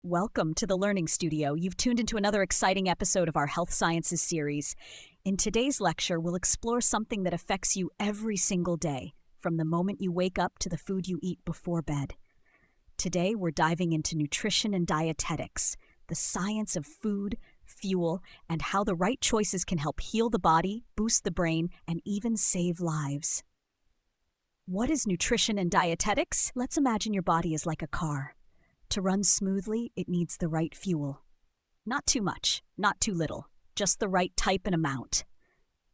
Welcome to the Learning Studio. You've tuned into another exciting episode of our Health Sciences series. In today's lecture, we'll explore something that affects you every single day, from the moment you wake up to the food you eat before bed. Today, we're diving into nutrition and dietetics, the science of food, fuel, and how the right choices can help heal the body, boost the brain, and even save lives. What is nutrition and dietetics? Let's imagine your body is like a car. To run smoothly, it needs the right fuel. Not too much, not too little, just the right type and amount.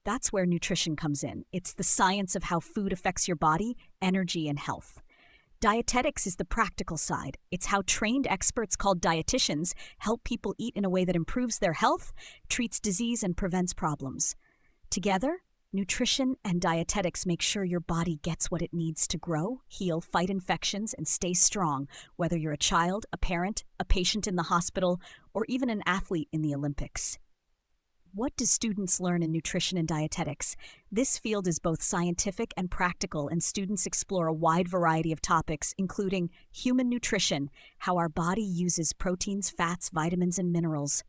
That's where nutrition comes in. It's the science of how food affects your body, energy, and health. Dietetics is the practical side. It's how trained experts called dietitians help people eat in a way that improves their health, treats disease, and prevents problems. Together, nutrition and dietetics make sure your body gets what it needs to grow, heal, fight infections, and stay strong, whether you're a child, a parent, a patient in the hospital, or even an athlete in the Olympics. What do students learn in nutrition and dietetics? This field is both scientific and practical, and students explore a wide variety of topics, including human nutrition, how our body uses proteins, fats, vitamins, and minerals;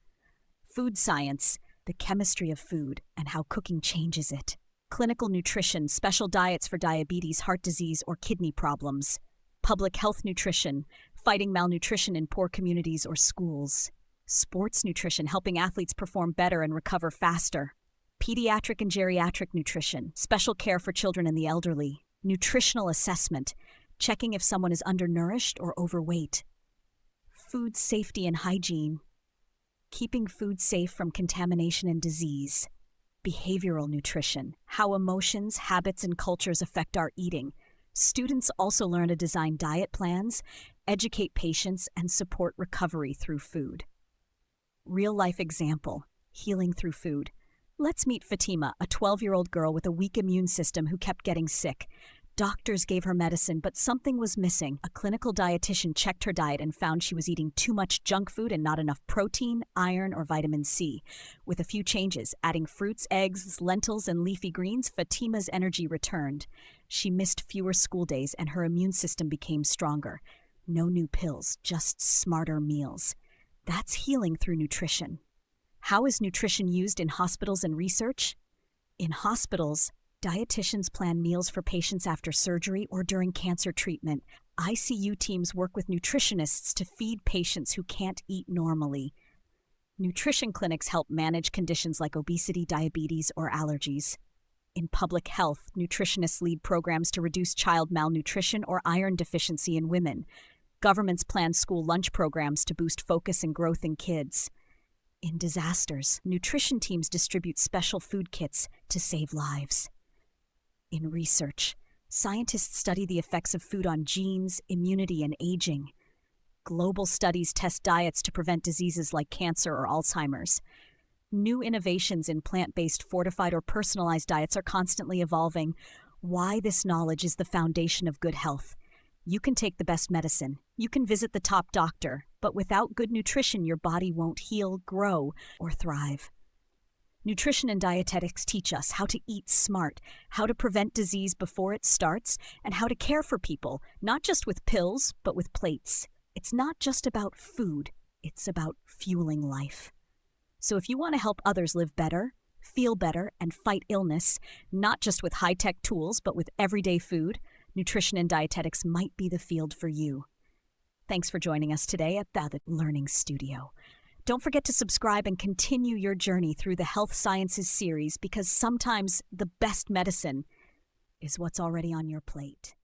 food science, the chemistry of food and how cooking changes it; clinical nutrition, special diets for diabetes, heart disease, or kidney problems; public health nutrition, fighting malnutrition in poor communities or schools; sports nutrition, helping athletes perform better and recover faster; pediatric and geriatric nutrition, special care for children and the elderly; nutritional assessment, checking if someone is undernourished or overweight; food safety and hygiene, keeping food safe from contamination and disease; behavioral nutrition, how emotions, habits, and cultures affect our eating. Students also learn to design diet plans, educate patients, and support recovery through food. Real-life example, healing through food. Let's meet Fatima, a 12-year-old girl with a weak immune system who kept getting sick. Doctors gave her medicine, but something was missing. A clinical dietitian checked her diet and found she was eating too much junk food and not enough protein, iron, or vitamin C. With a few changes, adding fruits, eggs, lentils, and leafy greens, Fatima's energy returned. She missed fewer school days and her immune system became stronger. No new pills, just smarter meals. That's healing through nutrition. How is nutrition used in hospitals and research? In hospitals, dietitians plan meals for patients after surgery or during cancer treatment. ICU teams work with nutritionists to feed patients who can't eat normally. Nutrition clinics help manage conditions like obesity, diabetes, or allergies. In public health, nutritionists lead programs to reduce child malnutrition or iron deficiency in women. Governments plan school lunch programs to boost focus and growth in kids. In disasters, nutrition teams distribute special food kits to save lives. In research, scientists study the effects of food on genes, immunity, and aging. Global studies test diets to prevent diseases like cancer or Alzheimer's. New innovations in plant-based, fortified, or personalized diets are constantly evolving. Why this knowledge is the foundation of good health. You can take the best medicine, you can visit the top doctor, but without good nutrition, your body won't heal, grow, or thrive. Nutrition and dietetics teach us how to eat smart, how to prevent disease before it starts, and how to care for people, not just with pills, but with plates. It's not just about food, it's about fueling life. So if you want to help others live better, feel better, and fight illness, not just with high-tech tools, but with everyday food, nutrition and dietetics might be the field for you. Thanks for joining us today at the Learning Studio. Don't forget to subscribe and continue your journey through the Health Sciences series, because sometimes the best medicine is what's already on your plate.